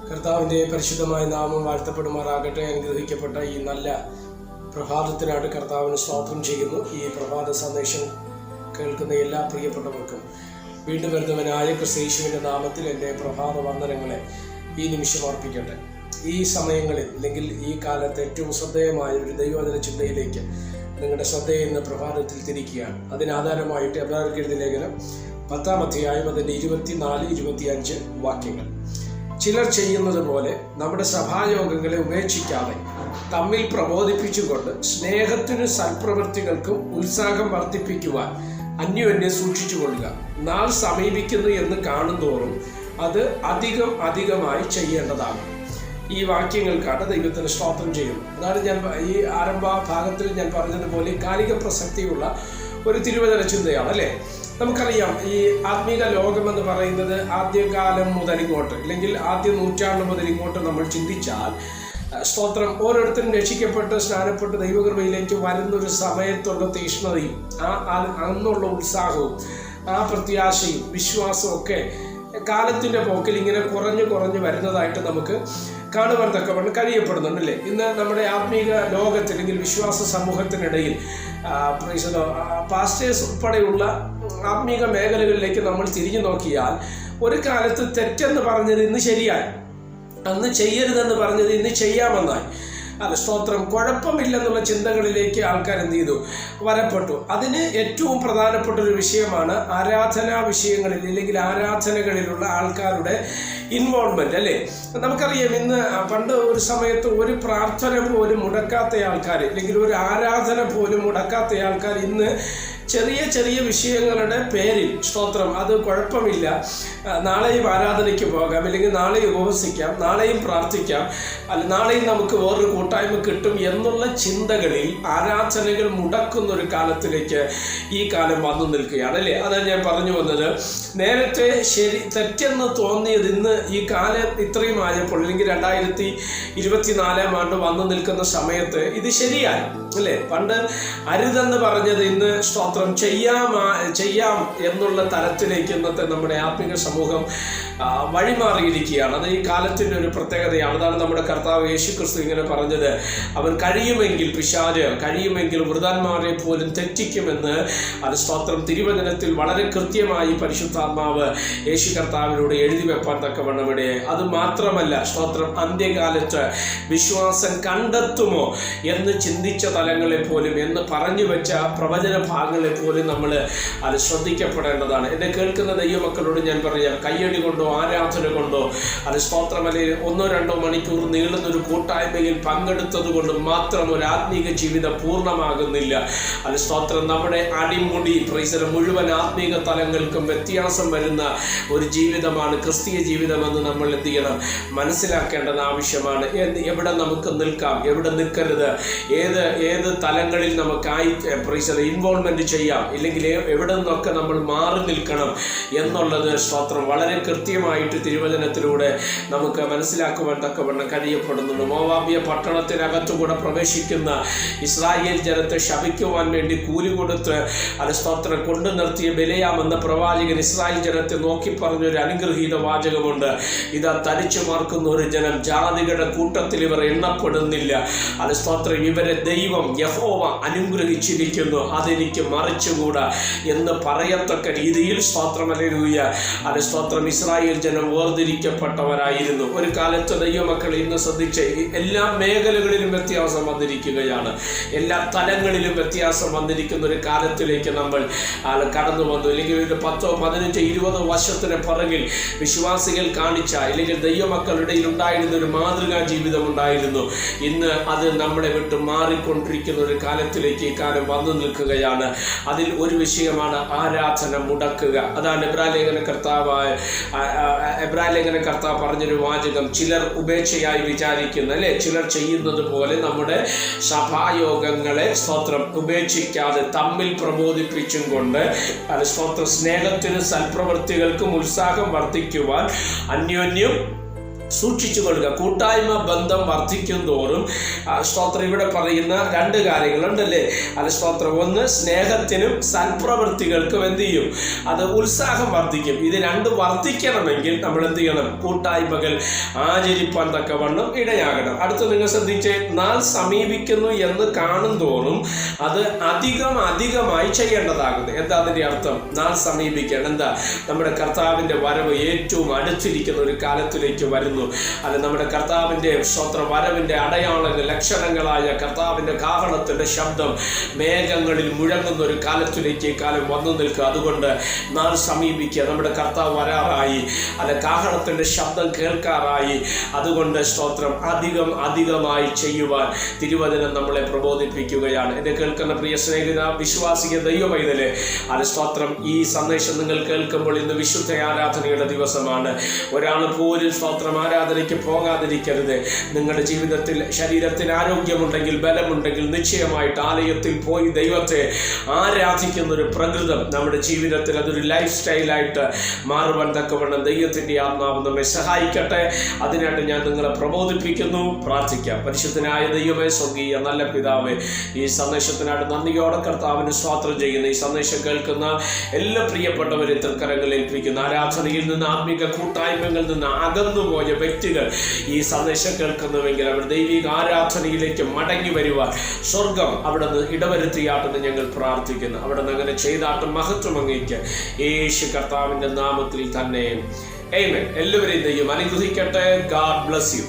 കർത്താവിൻ്റെ പരിശുദ്ധമായ നാമം വാഴ്ത്തപ്പെടുമാറാകട്ടെ. അനുഗ്രഹിക്കപ്പെട്ട ഈ നല്ല പ്രഭാതത്തിനായിട്ട് കർത്താവിന് സ്തോത്രം ചെയ്യുന്നു. ഈ പ്രഭാത സന്ദേശം കേൾക്കുന്ന എല്ലാ പ്രിയപ്പെട്ടവർക്കും വീണ്ടും വരുന്നവനായ ക്രിസ്തയേശുവിൻ്റെ നാമത്തിൽ എൻ്റെ പ്രഭാത വന്ദനങ്ങളെ ഈ നിമിഷം അർപ്പിക്കട്ടെ. ഈ സമയങ്ങളിൽ അല്ലെങ്കിൽ ഈ കാലത്ത് ഏറ്റവും ശ്രദ്ധേയമായ ഒരു ദൈവവചന ചിന്തയിലേക്ക് നിങ്ങളുടെ ശ്രദ്ധയെ ഇന്ന് പ്രഭാതത്തിൽ തിരിക്കുകയാണ്. അതിനാധാരമായിട്ട് എബ്രായർക്ക് എഴുതിയ ലേഖനം 10-ാം അധ്യായം അതിൻ്റെ 24-25 വാക്യങ്ങൾ. ചിലർ ചെയ്യുന്നത് പോലെ നമ്മുടെ സഭായോഗങ്ങളെ ഉപേക്ഷിക്കാതെ തമ്മിൽ പ്രബോധിപ്പിച്ചുകൊണ്ട് സ്നേഹത്തിനും സൽപ്രവൃത്തികൾക്കും ഉത്സാഹം വർദ്ധിപ്പിക്കുവാൻ അന്യോന്യം സൂക്ഷിച്ചുകൊള്ളുക. നാൾ സമീപിക്കുന്നു എന്ന് കാണുന്തോറും അത് അധികമായി ചെയ്യേണ്ടതാണ്. ഈ വാക്യങ്ങൾക്കാണ് ദൈവത്തിന് സ്തോത്രം ചെയ്യുന്നത്. അതാണ് ഞാൻ ഈ ആരംഭ ഭാഗത്തിൽ ഞാൻ പറഞ്ഞതുപോലെ കാലിക പ്രസക്തിയുള്ള ഒരു തിരുവചന ചിന്തയാണ് അല്ലേ. നമുക്കറിയാം, ഈ ആത്മീക ലോകമെന്ന് പറയുന്നത് ആദ്യകാലം മുതൽ ഇങ്ങോട്ട് അല്ലെങ്കിൽ ആദ്യ നൂറ്റാണ്ട് മുതൽ ഇങ്ങോട്ട് നമ്മൾ ചിന്തിച്ചാൽ സ്തോത്രം ഓരോരുത്തരും രക്ഷിക്കപ്പെട്ട് സ്നാനപ്പെട്ട് ദൈവകൃപയിലേക്ക് വരുന്നൊരു സമയത്തുള്ള തീഷ്ണതയും അന്നുള്ള ഉത്സാഹവും ആ പ്രത്യാശയും വിശ്വാസവും ഒക്കെ കാലത്തിൻ്റെ പോക്കിൽ ഇങ്ങനെ കുറഞ്ഞു വരുന്നതായിട്ട് നമുക്ക് കാണുവാൻ തക്കവണ്ണം കഴിയപ്പെടുന്നുണ്ടല്ലേ. ഇന്ന് നമ്മുടെ ആത്മീക ലോകത്തിൽ അല്ലെങ്കിൽ വിശ്വാസ സമൂഹത്തിനിടയിൽ പാസ്റ്റേഴ്സ് ഉൾപ്പെടെയുള്ള ആത്മീക മേഖലകളിലേക്ക് നമ്മൾ തിരിഞ്ഞു നോക്കിയാൽ ഒരു കാലത്ത് തെറ്റെന്ന് പറഞ്ഞത് ഇന്ന് ശരിയായി, അന്ന് ചെയ്യരുതെന്ന് പറഞ്ഞത് ഇന്ന് ചെയ്യാമെന്നായി. അത് സ്തോത്രം കുഴപ്പമില്ലെന്നുള്ള ചിന്തകളിലേക്ക് ആൾക്കാർ എന്ത് ചെയ്തു, വരപ്പെട്ടു. അതിന് ഏറ്റവും പ്രധാനപ്പെട്ട ഒരു വിഷയമാണ് ആരാധനാ വിഷയങ്ങളിൽ അല്ലെങ്കിൽ ആരാധനകളിലുള്ള ആൾക്കാരുടെ ഇൻവോൾവ്മെന്റ് അല്ലേ. നമുക്കറിയാം, ഇന്ന് പണ്ട് ഒരു സമയത്ത് ഒരു പ്രാർത്ഥന പോലും മുടക്കാത്ത ആൾക്കാർ അല്ലെങ്കിൽ ഒരു ആരാധന പോലും മുടക്കാത്ത ആൾക്കാർ ഇന്ന് ചെറിയ വിഷയങ്ങളുടെ പേരിൽ സ്തോത്രം അത് കുഴപ്പമില്ല, നാളെയും ആരാധനയ്ക്ക് പോകാം, അല്ലെങ്കിൽ നാളെയും ഉപവസിക്കാം, നാളെയും പ്രാർത്ഥിക്കാം, നാളെയും നമുക്ക് വേറൊരു കൂട്ടായ്മ കിട്ടും എന്നുള്ള ചിന്തകളിൽ ആരാധനകൾ മുടക്കുന്ന ഒരു കാലത്തിലേക്ക് ഈ കാലം വന്നു നിൽക്കുകയാണ് അല്ലേ. അതാണ് ഞാൻ പറഞ്ഞു വന്നത്. നേരത്തെ തെറ്റെന്ന് തോന്നിയത് ഇന്ന് ഈ കാലം ഇത്രയും ആയപ്പോൾ അല്ലെങ്കിൽ 2024 ആണ്ട് വന്നു നിൽക്കുന്ന സമയത്ത് ഇത് ശരിയായി അല്ലേ. പണ്ട് അരുതെന്ന് പറഞ്ഞത് ഇന്ന് സ്തോത്രം ചെയ്യാം എന്നുള്ള തലത്തിലേക്ക് ഇന്നത്തെ നമ്മുടെ ആത്മീക സമൂഹം വഴിമാറിയിരിക്കുകയാണ്. അത് ഈ കാലത്തിൻ്റെ ഒരു പ്രത്യേകതയാണ്. അതാണ് നമ്മുടെ കർത്താവ് യേശുക്രിസ്തു ഇങ്ങനെ പറഞ്ഞത്, അവൻ കഴിയുമെങ്കിൽ വൃതന്മാരെ പോലും തെറ്റിക്കുമെന്ന് അത് സ്തോത്രം തിരുവചനത്തിൽ വളരെ കൃത്യമായി പരിശുദ്ധാത്മാവ് യേശു കർത്താവിനോട് എഴുതി വെപ്പാൻ തക്കവണ്ണം ഇടയായി. അത് മാത്രമല്ല, സ്തോത്രം അന്ത്യകാലത്ത് വിശ്വാസം കണ്ടെത്തുമോ എന്ന് ചിന്തിച്ച തലങ്ങളെ പോലും എന്ന് പറഞ്ഞു വെച്ച പ്രവചന ഭാഗങ്ങളെ പോലും നമ്മൾ അത് ശ്രദ്ധിക്കപ്പെടേണ്ടതാണ്. എന്നെ കേൾക്കുന്ന ദൈവമക്കളോട് ഞാൻ പറയാം, കയ്യടി കൊണ്ടോ ആരാധന കൊണ്ടോ അത് സ്തോത്രം അല്ലെങ്കിൽ 1-2 മണിക്കൂർ നീളുന്നൊരു കൂട്ടായ്മയിൽ പങ്കെടുത്തത് കൊണ്ട് മാത്രം ഒരു ആത്മീക ജീവിതം പൂർണ്ണമാകുന്നില്ല. അത് സ്തോത്രം നമ്മുടെ അടിമുടി മുഴുവൻ ആത്മീക തലങ്ങൾക്കും വ്യത്യാസം വരുന്ന ഒരു ജീവിതമാണ് ക്രിസ്തീയ ജീവിതമെന്ന് നമ്മൾ എന്ത് ചെയ്യണം, മനസ്സിലാക്കേണ്ടത് ആവശ്യമാണ്. എവിടെ നമുക്ക് നിൽക്കാം, എവിടെ നിൽക്കരുത്, ഏത് തലങ്ങളിൽ നമുക്കായി ഇൻവോൾവ്മെന്റ് ചെയ്യാം, ഇല്ലെങ്കിൽ എവിടെ നിന്നൊക്കെ നമ്മൾ മാറി നിൽക്കണം എന്നുള്ളത് സ്തോത്രം വളരെ കൃത്യമായിട്ട് തിരുവചനത്തിലൂടെ നമുക്ക് മനസ്സിലാക്കുവാൻ തക്കവണ്ണം കഴിയപ്പെടുന്നുണ്ട്. മോവാബിയ പട്ടണത്തിനകത്തുകൂടെ പ്രവേശിക്കുന്ന ഇസ്രായേൽ ജനത്തെ ശപിക്കുവാൻ വേണ്ടി കൂലി കൊടുത്ത് അത് സ്തോത്രം കൊണ്ടു നിർത്തിയ ബിലയാം എന്ന പ്രവാചകൻ ഇസ്രായേൽ ജനത്തെ നോക്കി പറഞ്ഞൊരു അനുഗ്രഹീത വാചകമുണ്ട്. ഇതാ തനിച്ചു മാർക്കുന്ന ഒരു ജനം, ജാതികളുടെ കൂട്ടത്തിൽ ഇവർ എണ്ണപ്പെടുന്നില്ല. അത് സ്തോത്രം ഇവരെ ദൈവം യഹോവ അനുഗ്രഹിച്ചിരിക്കുന്നു, അതെനിക്ക് മറിച്ചുകൂടാ എന്ന് പറയത്തക്ക രീതിയിൽ സ്തോത്രം ഹല്ലേലൂയ അത് സ്തോത്രം ഇസ്രായേൽ ജനം വേർതിരിക്കപ്പെട്ടവരായിരുന്നു. ഒരു കാലത്ത് ദൈവമക്കൾ ഇന്ന് ശ്രദ്ധിച്ച് എല്ലാ മേഖലകളിലും വ്യത്യാസം വന്നിരിക്കുകയാണ്, എല്ലാ തലങ്ങളിലും വ്യത്യാസം വന്നിരിക്കുന്ന ഒരു കാലത്തിലേക്ക് നമ്മൾ കടന്നു വന്നു. അല്ലെങ്കിൽ ഒരു 10, 15, 20 വർഷത്തിന് പിറകിൽ വിശ്വാസികൾ കാണിച്ച അല്ലെങ്കിൽ ദൈവമക്കളുടെ ഉണ്ടായിരുന്ന ഒരു മാതൃകാ ജീവിതം ഉണ്ടായിരുന്നു. ഇന്ന് അത് നമ്മളെ വിട്ട് മാറിക്കൊണ്ടിരിക്കുന്ന ഒരു കാലത്തിലേക്ക് ഈ കാലം വന്നു നിൽക്കുകയാണ്. അതിൽ ഒരു വിഷയമാണ് ആരാധന മുടക്കുക. അതാണ് എബ്രായ ലേഖന കർത്താവ് പറഞ്ഞൊരു വാചകം, ചിലർ ഉപേക്ഷയായി വിചാരിക്കുന്ന അല്ലെ, ചിലർ ചെയ്യുന്നത് പോലെ നമ്മുടെ സഭായോഗങ്ങളെ സ്തോത്രം ഉപേക്ഷിക്കാതെ തമ്മിൽ പ്രബോധിപ്പിച്ചും കൊണ്ട് അത് സ്തോത്രം സ്നേഹത്തിനും സൽപ്രവൃത്തികൾക്കും ഉത്സാഹം വർദ്ധിക്കുവാൻ അന്യോന്യം സൂക്ഷിച്ചു കൊള്ളുക. കൂട്ടായ്മ ബന്ധം വർദ്ധിക്കും തോറും സ്തോത്രം ഇവിടെ പറയുന്ന രണ്ട് കാര്യങ്ങളുണ്ടല്ലേ. അത് സ്തോത്രം, ഒന്ന് സ്നേഹത്തിനും സൽപ്രവൃത്തികൾക്കും എന്ത് ചെയ്യും, അത് ഉത്സാഹം വർദ്ധിക്കും. ഇത് രണ്ട് വർദ്ധിക്കണമെങ്കിൽ നമ്മൾ എന്ത് ചെയ്യണം, കൂട്ടായ്മകൾ ആചരിപ്പാൻ തക്കവണ്ണം ഇടയാകണം. അടുത്ത് നിങ്ങൾ ശ്രദ്ധിച്ച്, നാൾ സമീപിക്കുന്നു എന്ന് കാണും തോറും അത് അധികമായി ചെയ്യേണ്ടതാകുന്നു. എന്താ അതിൻ്റെ അർത്ഥം? നാൾ സമീപിക്കണം. എന്താ? നമ്മുടെ കർത്താവിൻ്റെ വരവ് ഏറ്റവും അടുത്തിരിക്കുന്ന ഒരു കാലത്തിലേക്ക് വരുന്നു. അത് നമ്മുടെ കർത്താവിൻ്റെ സ്തോത്ര വരവിൻ്റെ അടയാളങ്ങൾ, ലക്ഷണങ്ങളായ കർത്താവിൻ്റെ കാഹളത്തിൻ്റെ ശബ്ദം മേഘങ്ങളിൽ മുഴങ്ങുന്ന ഒരു കാലത്തിലേക്ക് കാലം വന്നു നിൽക്കുക. അതുകൊണ്ട് നാൾ സമീപിക്കുക. നമ്മുടെ കർത്താവ് വരാറായി, അത് കാഹളത്തിൻ്റെ ശബ്ദം കേൾക്കാറായി. അതുകൊണ്ട് സ്തോത്രം അധികമായി ചെയ്യുവാൻ തിരുവചനം നമ്മളെ പ്രബോധിപ്പിക്കുകയാണ്. എന്നെ കേൾക്കുന്ന പ്രിയ സ്നേഹിത, വിശ്വാസിക ദൈവമൈതലേ, അത് സ്തോത്രം, ഈ സന്ദേശം നിങ്ങൾ കേൾക്കുമ്പോൾ ഇന്ന് വിശുദ്ധ ആരാധനയുടെ ദിവസമാണ്. ഒരാൾ പോലും സ്തോത്രം ആരാധനയ്ക്ക് പോകാതിരിക്കരുത്. നിങ്ങളുടെ ജീവിതത്തിൽ ശരീരത്തിന് ആരോഗ്യമുണ്ടെങ്കിൽ, ബലമുണ്ടെങ്കിൽ നിശ്ചയമായിട്ട് ആലയത്തിൽ പോയി ദൈവത്തെ ആരാധിക്കുന്ന ഒരു പ്രകൃതം നമ്മുടെ ജീവിതത്തിൽ അതൊരു ലൈഫ് സ്റ്റൈലായിട്ട് മാറുവാൻ തക്കവണ്ണം ദൈവത്തിൻ്റെ ആത്മാവ് നമ്മെ സഹായിക്കട്ടെ. അതിനായിട്ട് ഞാൻ നിങ്ങളെ പ്രബോധിപ്പിക്കുന്നു. പ്രാർത്ഥിക്കാം. പരിശുദ്ധനായ ദൈവമേ, സ്വർഗീയ നല്ല പിതാവേ, ഈ സന്ദേശത്തിനായിട്ട് നന്ദിയോടെ കർത്താവിന് സ്തോത്രം ചെയ്യുന്നു. ഈ സന്ദേശം കേൾക്കുന്ന എല്ലാ പ്രിയപ്പെട്ടവരെ തൃക്കരങ്ങളിൽ ഏൽപ്പിക്കുന്നു. ആരാധനയിൽ നിന്ന്, ആത്മീക കൂട്ടായ്മകളിൽ നിന്ന് അകന്നുപോയ വ്യക്തികൾ ഈ സന്ദേശം കേൾക്കുന്നുവെങ്കിൽ അവർ ദൈവിക ആരാധനയിലേക്ക് മടങ്ങി വരുവാൻ സ്വർഗം അവിടെ നിന്ന് ഇടവരുത്തിയാട്ടെന്ന് ഞങ്ങൾ പ്രാർത്ഥിക്കുന്നു. അവിടെ നിന്ന് അങ്ങനെ ചെയ്താട്ടും മഹത്വം അങ്ങേക്ക് യേശു കർത്താവിൻ്റെ നാമത്തിൽ തന്നെ. ആമേൻ. എല്ലാവരെയും ദൈവം അനുഗ്രഹിക്കട്ടെ. God bless you.